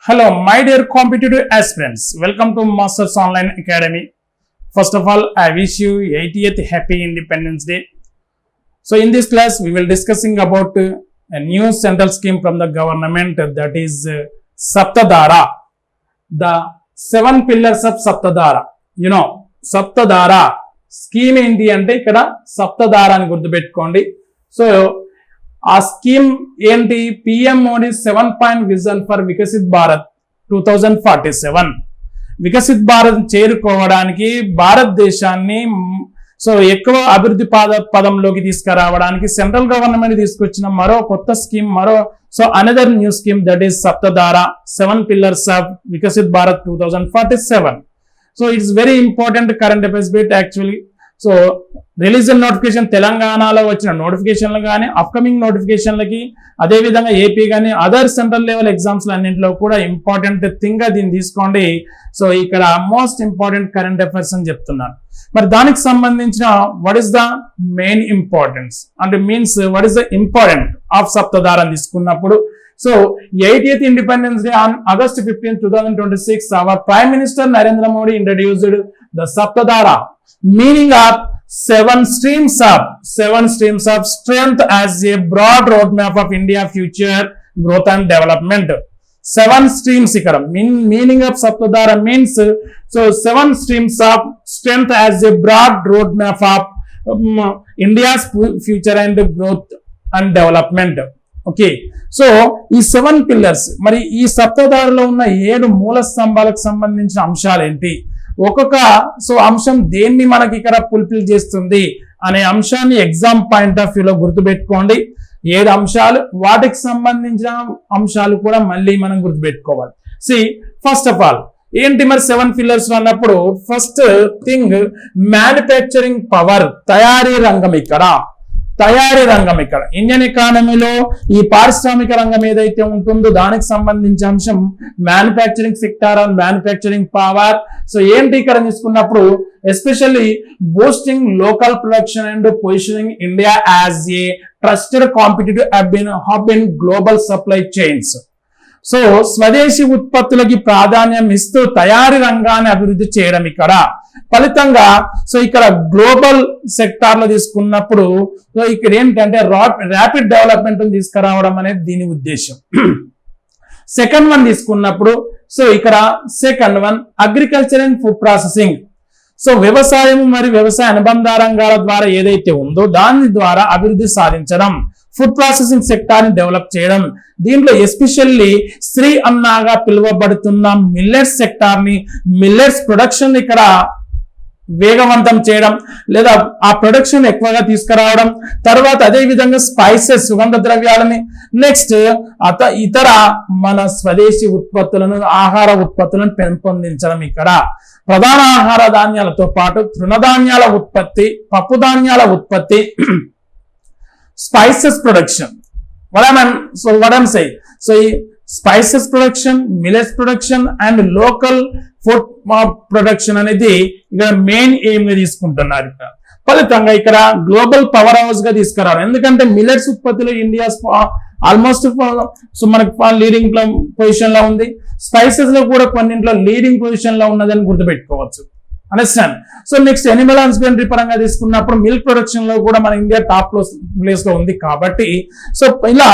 Hello, my dear competitive aspirants. Welcome to Masters Online Academy. First of all, I wish you 80th Happy Independence Day. So, in this class, we will discussing about a new central scheme from the government, that is Saptadhara, the 7 pillars of Saptadhara. You know, Saptadhara scheme ఏంటి అంటే ఇక్కడ సప్తధార అని గుర్తుపెట్టుకోండి. So ఆ scheme ఏంటి? PM Modi 7-point vision for Viksit Bharat 2047. Viksit Bharat చేరుకోవడానికి భారతదేశాన్ని ఎక్కువ అభివృద్ధి పదంలోకి తీసుకురావడానికి సెంట్రల్ గవర్నమెంట్ తీసుకొచ్చిన మరో కొత్త scheme, another new scheme, that is Saptadhara 7 pillars of Viksit Bharat 2047. So it's very important current affairs bit actually. So రిలీజన్ నోటిఫికేషన్ తెలంగాణలో వచ్చిన నోటిఫికేషన్లు కానీ అప్కమింగ్ నోటిఫికేషన్లకి, అదేవిధంగా ఏపీ కానీ అదర్ సెంట్రల్ లెవెల్ ఎగ్జామ్స్ అన్నింటిలో కూడా ఇంపార్టెంట్ థింగ్గా దీన్ని తీసుకోండి. సో ఇక్కడ మోస్ట్ ఇంపార్టెంట్ కరెంట్ అఫైర్స్ అని చెప్తున్నాను. మరి దానికి సంబంధించిన what is the main importance అంటే means what is the important of Saptadhara తీసుకున్నప్పుడు, so 80th Independence Day on August 15, 2026, our Prime Minister Narendra Modi introduced the Saptadhara, meaning of 7 streams of strength as a broad roadmap of India future growth and development. 7 streams ఇక్కడ meaning of Saptadhara means 7 streams of strength as a broad roadmap of India's future and growth and development. Okay, so ఈ 7 pillars, మరి ఈ సప్తధారలో ఉన్న 7 మూల స్తంభాలకు సంబంధించిన అంశాలు ఏంటి, ఒక్కొక్క అంశం దేన్ని మనకి ఇక్కడ ఫుల్ఫిల్ చేస్తుంది అనే అంశాన్ని ఎగ్జామ్ పాయింట్ ఆఫ్ వ్యూలో గుర్తుపెట్టుకోండి. 7 అంశాలు, వాటికి సంబంధించిన అంశాలు కూడా మళ్ళీ మనం గుర్తుపెట్టుకోవాలి. ఫస్ట్ ఆఫ్ ఆల్ ఏంటి మరి 7 pillars అన్నప్పుడు, ఫస్ట్ థింగ్ మ్యానుఫ్యాక్చరింగ్ పవర్, తయారీ రంగం. ఇక్కడ ఇండియన్ ఎకానమీలో ఈ పారిశ్రామిక రంగం ఏదైతే ఉంటుందో దానికి సంబంధించిన అంశం manufacturing sector or manufacturing power. So ఏంటి ఇక్కడ తీసుకున్నప్పుడు, especially boosting local production and positioning India as a trusted competitive hub in global supply chains. So స్వదేశీ ఉత్పత్తులకి ప్రాధాన్యం ఇస్తూ తయారీ రంగాన్ని అభివృద్ధి చేయడం ఇక్కడ ఫలితంగా. ఇక్కడ గ్లోబల్ సెక్టార్ లో తీసుకున్నప్పుడు ఇక్కడ ఏంటంటే ర్యాపిడ్ డెవలప్మెంట్ తీసుకురావడం అనేది దీని ఉద్దేశం. సెకండ్ వన్ తీసుకున్నప్పుడు, ఇక్కడ second one agriculture and food processing. వ్యవసాయం మరియు వ్యవసాయ అనుబంధ రంగాల ద్వారా ఏదైతే ఉందో దాని ద్వారా అభివృద్ధి సాధించడం, ఫుడ్ ప్రాసెసింగ్ సెక్టార్ ని డెవలప్ చేయడం. దీంట్లో ఎస్పెషల్లీ శ్రీ అన్నాగా పిలువబడుతున్న మిల్లెట్స్ సెక్టార్ ని, మిల్లెట్స్ ప్రొడక్షన్ ఇక్కడ వేగవంతం చేయడం లేదా ఆ ప్రొడక్షన్ ఎక్కువగా తీసుకురావడం. తర్వాత అదే విధంగా స్పైసెస్, సుగంధ ద్రవ్యాలని, నెక్స్ట్ ఇతర మన స్వదేశీ ఉత్పత్తులను, ఆహార ఉత్పత్తులను పెంపొందించడం. ఇక్కడ ప్రధాన ఆహార ధాన్యాలతో పాటు తృణధాన్యాల ఉత్పత్తి, పప్పు ధాన్యాల ఉత్పత్తి, spices production. What I'm saying, spices production, millets production and local food production అనేది ఇక్కడ మెయిన్ ఎయిమ్ గా తీసుకుంటున్నారు. ఇక్కడ ఫలితంగా ఇక్కడ గ్లోబల్ పవర్ హౌస్ గా తీసుకురావడం. ఎందుకంటే మిల్లెట్స్ ఉత్పత్తిలో ఇండియా ఆల్మోస్ట్ మనకి లీడింగ్ పొజిషన్ లో ఉంది. స్పైసెస్ లో కూడా కొన్నింట్లో లీడింగ్ పొజిషన్ లో ఉన్నదని గుర్తుపెట్టుకోవచ్చు. అండర్స్టాండ్? నెక్స్ట్ ఎనిమల్ హస్బెండరీ పరంగా తీసుకున్నప్పుడు మిల్క్ ప్రొడక్షన్ లో కూడా మన ఇండియా టాప్ ప్లేస్ లో ఉంది. కాబట్టి ఇలా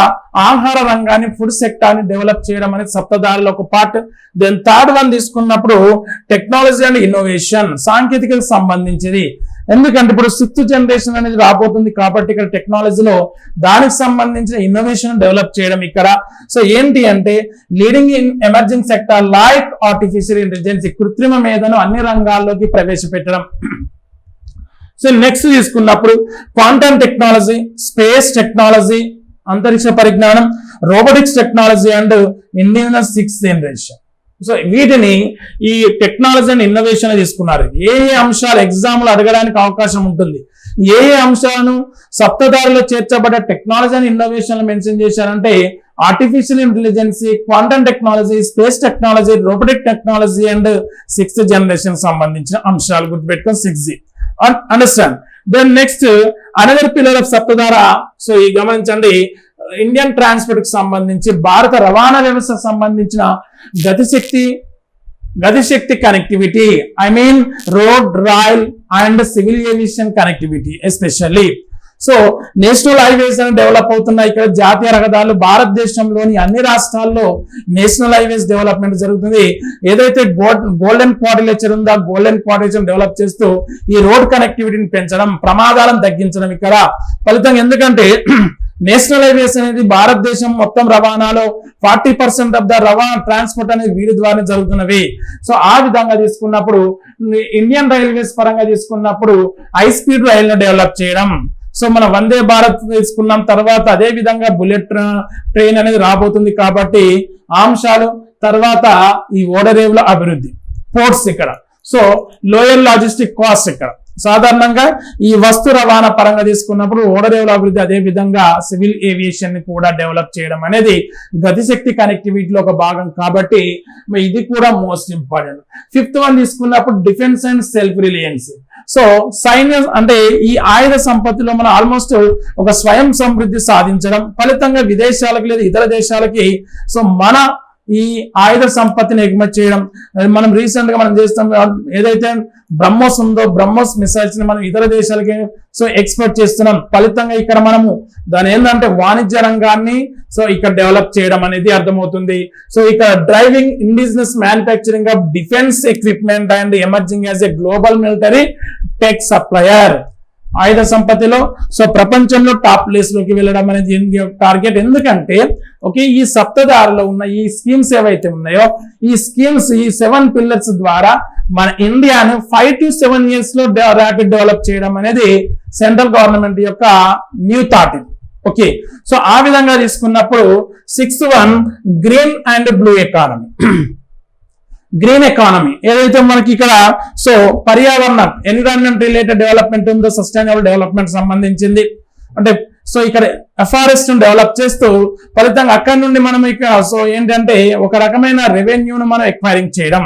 ఆహార రంగాన్ని, ఫుడ్ సెక్టార్ ని డెవలప్ చేయడం అనేది సప్తధారలో ఒక పార్ట్. దెన్ థర్డ్ వన్ తీసుకున్నప్పుడు టెక్నాలజీ అండ్ ఇన్నోవేషన్, సాంకేతికతకు సంబంధించింది. ఎందుకంటే ఇప్పుడు 6th జనరేషన్ అనేది రాబోతుంది కాబట్టి ఇక్కడ టెక్నాలజీలో దానికి సంబంధించిన ఇన్నోవేషన్ డెవలప్ చేయడం. ఇక్కడ ఏంటి అంటే leading in emerging sector like artificial intelligence, కృత్రిమ మేధను అన్ని రంగాల్లోకి ప్రవేశపెట్టడం. నెక్స్ట్ తీసుకున్నప్పుడు క్వాంటమ్ టెక్నాలజీ, స్పేస్ టెక్నాలజీ, అంతరిక్ష పరిజ్ఞానం, robotics technology and Indian 6th generation. వీటిని ఈ టెక్నాలజీ అండ్ ఇన్నోవేషన్ తీసుకున్నారు. ఏ అంశాలు ఎగ్జామ్ లో అడగడానికి అవకాశం ఉంటుంది, ఏ అంశాలను సప్తధారలో చేర్చబడ్డ టెక్నాలజీ అండ్ ఇన్నోవేషన్ మెన్షన్ చేశారంటే artificial intelligence, quantum technology, space technology, robotic technology and 6th generation సంబంధించిన అంశాలు గుర్తుపెట్టుకొని 6G. Understand? Then next another pillar of Saptadhara. ఈ గమనించండి, ఇండియన్ ట్రాన్స్పోర్ట్ కి సంబంధించి భారత రవాణా వ్యవస్థకు సంబంధించిన Gatishakti connectivity, I mean road, rail and civil aviation connectivity especially. So national highways అని డెవలప్ అవుతున్నాయి. ఇక్కడ జాతీయ రహదారులు భారతదేశంలోని అన్ని రాష్ట్రాల్లో నేషనల్ హైవేస్ డెవలప్మెంట్ జరుగుతుంది. ఏదైతే గోల్డెన్ క్వాడ్రిలేచర్ ఉందో ఆ గోల్డెన్ క్వాడ్రిలేచర్ డెవలప్ చేస్తూ ఈ రోడ్ కనెక్టివిటీని పెంచడం, ప్రమాదాలను తగ్గించడం ఇక్కడ ఫలితం. ఎందుకంటే నేషనల్ హైవేస్ అనేది భారతదేశం మొత్తం రవాణాలో 40% ఆఫ్ ద రవాణా ట్రాన్స్పోర్ట్ అనేది వీటి ద్వారా జరుగుతున్నవి. సో ఆ విధంగా తీసుకున్నప్పుడు ఇండియన్ రైల్వేస్ పరంగా తీసుకున్నప్పుడు హై స్పీడ్ రైళ్లను డెవలప్ చేయడం. సో మనం వందే భారత్ తీసుకున్నాం, తర్వాత అదే విధంగా బుల్లెట్ ట్రైన్ అనేది రాబోతుంది. కాబట్టి అంశాలు తర్వాత ఈ ఓడరేవుల అభివృద్ధి, పోర్ట్స్ ఇక్కడ. సో లోయర్ లాజిస్టిక్ కాస్ట్ ఇక్కడ సాధారణంగా ఈ వస్తు రవాణా పరంగా తీసుకున్నప్పుడు ఓడరేవుల అభివృద్ధి, అదే విధంగా సివిల్ ఏవియేషన్ ని కూడా డెవలప్ చేయడం అనేది గతిశక్తి కనెక్టివిటీలో ఒక భాగం. కాబట్టి ఇది కూడా మోస్ట్ ఇంపార్టెంట్. 5th వన్ తీసుకున్నప్పుడు defence and self Reliance. So సైన్యం అంటే ఈ ఆయుధ సంపత్తిలో మనం ఆల్మోస్ట్ ఒక స్వయం సమృద్ధి సాధించడం, ఫలితంగా విదేశాలకు లేదా ఇతర దేశాలకి సో మన ఈ ఆయుధ సంపత్తిని ఎగుమతి చేయడం. మనం రీసెంట్ గా మనం చేస్తాం ఏదైతే బ్రహ్మోస్ ఉందో, బ్రహ్మోస్ మిసైల్స్ ని మనం ఇతర దేశాలకి సో ఎక్స్పోర్ట్ చేస్తున్నాం. ఫలితంగా ఇక్కడ మనము దాని ఏంటంటే వాణిజ్య రంగాన్ని సో ఇక్కడ డెవలప్ చేయడం అనేది అర్థమవుతుంది. సో ఇక్కడ driving indigenous manufacturing of defence equipment and emerging as a global military tech supplier. ఆయుధ సంపత్తిలో సో ప్రపంచంలో టాప్ ప్లేస్ లోకి వెళ్ళడం అనేది టార్గెట్. ఎందుకంటే ఓకే, ఈ సప్తధారలో ఉన్న ఈ స్కీమ్స్ ఏవైతే ఉన్నాయో ఈ స్కీమ్స్, ఈ 7 పిల్లర్స్ ద్వారా మన ఇండియాను 5 to 7 years లో ర్యాపిడ్ డెవలప్ చేయడం అనేది సెంట్రల్ గవర్నమెంట్ యొక్క న్యూ థాట్. ఓకే, సో ఆ విధంగా తీసుకున్నప్పుడు 6th one green and blue economy. Green economy ఏదైతే మనకి ఇక్కడ సో పర్యావరణం, ఎన్విరాన్మెంట్ రిలేటెడ్ డెవలప్మెంట్ ఉందో, సస్టైనబుల్ డెవలప్మెంట్ సంబంధించింది. అంటే సో ఇక్కడ ఫారెస్ట్ డెవలప్ చేస్తూ ఫలితంగా అక్కడి నుండి మనం ఇక్కడ సో ఏంటంటే ఒక రకమైన రెవెన్యూను మనం ఎక్వైరింగ్ చేయడం.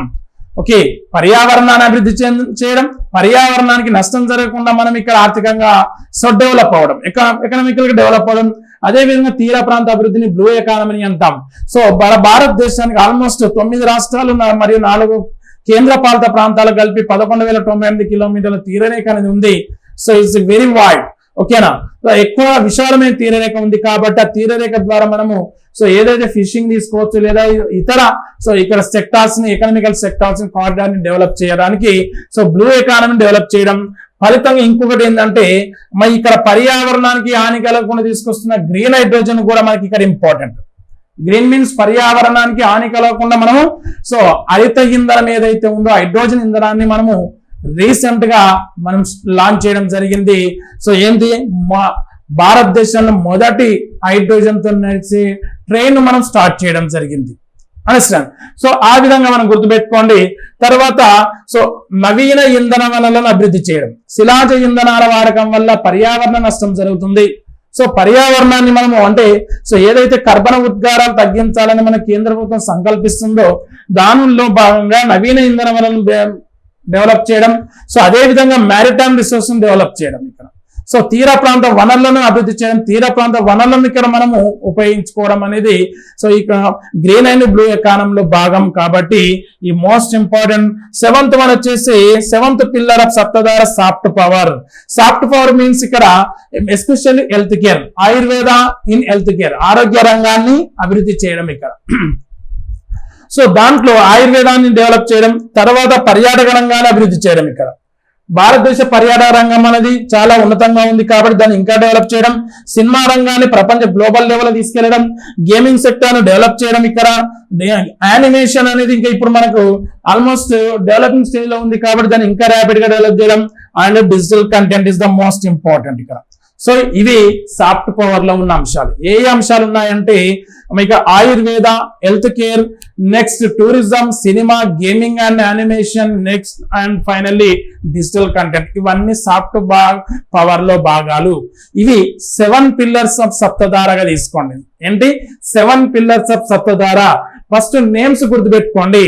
ఓకే, పర్యావరణాన్ని అభివృద్ధి చేయడం, పర్యావరణానికి నష్టం జరగకుండా మనం ఇక్కడ ఆర్థికంగా సో డెవలప్ అవడం, ఎకనామికల్ గా డెవలప్ అవడం. అదేవిధంగా తీర ప్రాంత అభివృద్ధిని బ్లూ ఎకానమీ అంటాం. సో భారతదేశానికి ఆల్మోస్ట్ 9 రాష్ట్రాలు మరియు 4 కేంద్ర పాలిత ప్రాంతాలు కలిపి 11,098 కిలోమీటర్ల తీరరేఖ అనేది ఉంది. So it's very wide. ఓకేనా, ఎక్కువ విశాలమైన తీరరేఖ ఉంది కాబట్టి ఆ తీరరేఖ ద్వారా మనము సో ఏదైతే ఫిషింగ్ తీసుకోవచ్చు లేదా ఇతర సో ఇక్కడ సెక్టార్స్ ని, ఎకనామికల్ సెక్టార్స్ ని, కారిడార్ ని డెవలప్ చేయడానికి సో బ్లూ ఎకానమీ డెవలప్ చేయడం. ఫలితంగా ఇంకొకటి ఏంటంటే మరి ఇక్కడ పర్యావరణానికి హాని కలగకుండా తీసుకొస్తున్న గ్రీన్ హైడ్రోజన్ కూడా మనకి ఇక్కడ ఇంపార్టెంట్. గ్రీన్ మీన్స్ పర్యావరణానికి హాని కలగకుండా మనము సో హరిత ఇంధనం ఏదైతే ఉందో హైడ్రోజన్ ఇంధనాన్ని మనము రీసెంట్ గా మనం లాంచ్ చేయడం జరిగింది. సో ఏంటి, భారతదేశంలో మొదటి హైడ్రోజన్ తో నడిచే ట్రైన్ మనం స్టార్ట్ చేయడం జరిగింది. అండర్స్టాండ్? సో ఆ విధంగా మనం గుర్తుపెట్టుకోండి. తర్వాత సో నవీన ఇంధన వనరులను అభివృద్ధి చేయడం. శిలాజ ఇంధనాల వాడకం వల్ల పర్యావరణ నష్టం జరుగుతుంది. సో పర్యావరణాన్ని మనము అంటే సో ఏదైతే కర్బన ఉద్గారాలు తగ్గించాలని మన కేంద్ర ప్రభుత్వం సంకల్పిస్తుందో దానిలో భాగంగా నవీన ఇంధన వనరులను డెవలప్ చేయడం. సో అదే విధంగా మ్యారిటైమ్ రిసోర్స్ డెవలప్ చేయడం. ఇక్కడ సో తీర ప్రాంత వనరులను అభివృద్ధి చేయడం, తీర ప్రాంత వనరులను ఇక్కడ మనము ఉపయోగించుకోవడం అనేది సో ఇక్కడ గ్రీన్ అండ్ బ్లూ ఎకానమీలో భాగం. కాబట్టి ఈ మోస్ట్ ఇంపార్టెంట్ 7th వన్ వచ్చేసి 7th pillar of Saptadhara soft power. Soft power means ఇక్కడ especially health care, Ayurveda in health care, ఆరోగ్య రంగాన్ని అభివృద్ధి చేయడం ఇక్కడ. సో దాంట్లో ఆయుర్వేదాన్ని డెవలప్ చేయడం, తర్వాత పర్యాటక రంగాన్ని అభివృద్ధి చేయడం. ఇక్కడ భారతదేశ పర్యాటక రంగం అనేది చాలా ఉన్నతంగా ఉంది కాబట్టి దాన్ని ఇంకా డెవలప్ చేయడం, సినిమా రంగాన్ని ప్రపంచ గ్లోబల్ లెవెల్ తీసుకెళ్లడం, గేమింగ్ సెక్టర్ ను డెవలప్ చేయడం. ఇక్కడ యానిమేషన్ అనేది ఇంకా ఇప్పుడు మనకు ఆల్మోస్ట్ డెవలపింగ్ స్టేజ్ లో ఉంది కాబట్టి దాన్ని ఇంకా ర్యాపిడ్ గా డెవలప్ చేయడం. And digital content is the most important ఇక్కడ. సో ఇవి సాఫ్ట్ పవర్ లో ఉన్న అంశాలు. ఏ అంశాలు ఉన్నాయంటే మీకు Ayurveda, health care, next tourism, cinema, gaming and animation, next and finally digital content. ఇవన్నీ సాఫ్ట్ పవర్ లో భాగాలు. ఇవి 7 పిల్లర్స్ ఆఫ్ సప్తధారగా తీసుకోండి. ఏంటి 7 pillars of Saptadhara? First names గుర్తుపెట్టుకోండి.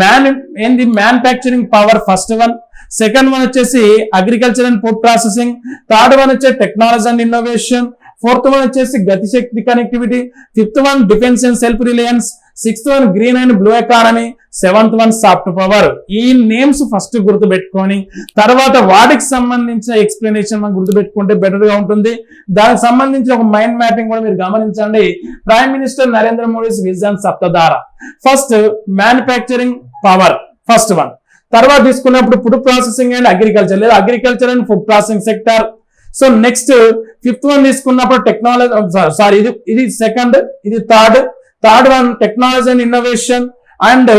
Manufacturing power first one, second one వచ్చేసి agriculture and food processing, third one వచ్చే technology and innovation, fourth one వచ్చేసి Gatishakti connectivity, fifth one defence and self reliance, sixth one green and blue economy, seventh one soft power. ఈ names first గుర్తుపెట్టుకొని తర్వాత వాటికి సంబంధించిన explanation మనం గుర్తుపెట్టుకుంటే better గా ఉంటుంది. దానికి సంబంధించిన ఒక మైండ్ మ్యాపింగ్ కూడా మీరు గమనించండి. Prime minister Narendra Modi's vision Saptadhara. First manufacturing power first one. తర్వాత తీసుకున్నప్పుడు ఫుడ్ ప్రాసెసింగ్ అండ్ అగ్రికల్చర్ లేదా agriculture and food processing sector. So next fifth one తీసుకున్నప్పుడు టెక్నాలజీ, సారీ ఇది సెకండ్, ఇది third one technology and innovation. And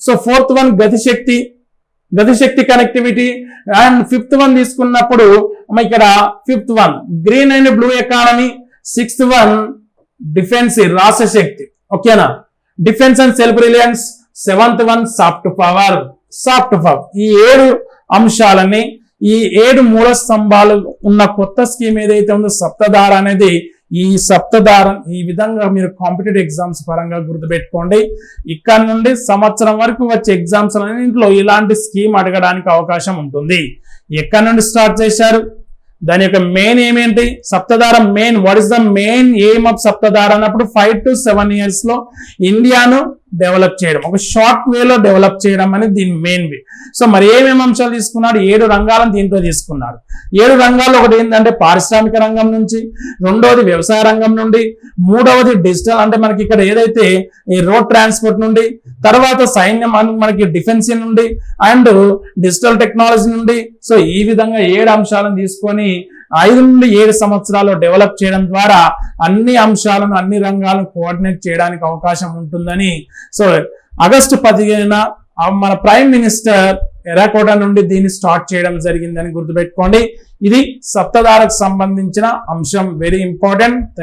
so fourth one Gatishakti connectivity. And fifth one తీసుకున్నప్పుడు ఇక్కడ fifth one green and blue economy, sixth one defence Rashtra Shakti, ఓకేనా, defence and self reliance, seventh one soft power. ఈ 7 అంశాలని, ఈ 7 మూల స్తంభాలు ఉన్న కొత్త స్కీమ్ ఏదైతే ఉందో సప్తధార అనేది, ఈ సప్తధార ఈ విధంగా మీరు కాంపిటేటివ్ ఎగ్జామ్స్ పరంగా గుర్తుపెట్టుకోండి. ఇక్కడ నుండి సంవత్సరం వరకు వచ్చే ఎగ్జామ్స్ అన్నింటిలో ఇలాంటి స్కీమ్ అడగడానికి అవకాశం ఉంటుంది. ఎక్కడ నుండి స్టార్ట్ చేశారు, దాని యొక్క మెయిన్ ఏమేంటి, Saptadhara main, what is the main aim of Saptadhara అన్నప్పుడు 5 to 7 years లో ఇండియాను డెవలప్ చేయడం, ఒక షార్ట్ వేలో డెవలప్ చేయడం అనేది దీని మెయిన్ వే. సో మరి ఏమేమి అంశాలు తీసుకున్నాడు, 7 రంగాలను దీంట్లో తీసుకున్నాడు. 7 రంగాల్లో ఒకటి ఏంటంటే పారిశ్రామిక రంగం నుంచి, రెండవది వ్యవసాయ రంగం నుండి, మూడవది డిజిటల్ అంటే మనకి ఇక్కడ ఏదైతే ఈ రోడ్ ట్రాన్స్పోర్ట్ నుండి, తర్వాత సైన్యం మనకి డిఫెన్స్ నుండి, అండ్ డిజిటల్ టెక్నాలజీ నుండి. సో ఈ విధంగా 7 అంశాలను తీసుకొని 5 నుండి 7 సంవత్సరాలు డెవలప్ చేయడం ద్వారా అన్ని అంశాలను, అన్ని రంగాలను కోఆర్డినేట్ చేయడానికి అవకాశం ఉంటుందని. సో ఆగస్టు 15న మన ప్రైమ్ మినిస్టర్ ఎర్రకోట నుండి దీన్ని స్టార్ట్ చేయడం జరిగిందని గుర్తుపెట్టుకోండి. ఇది సప్తధారకు సంబంధించిన అంశం, వెరీ ఇంపార్టెంట్.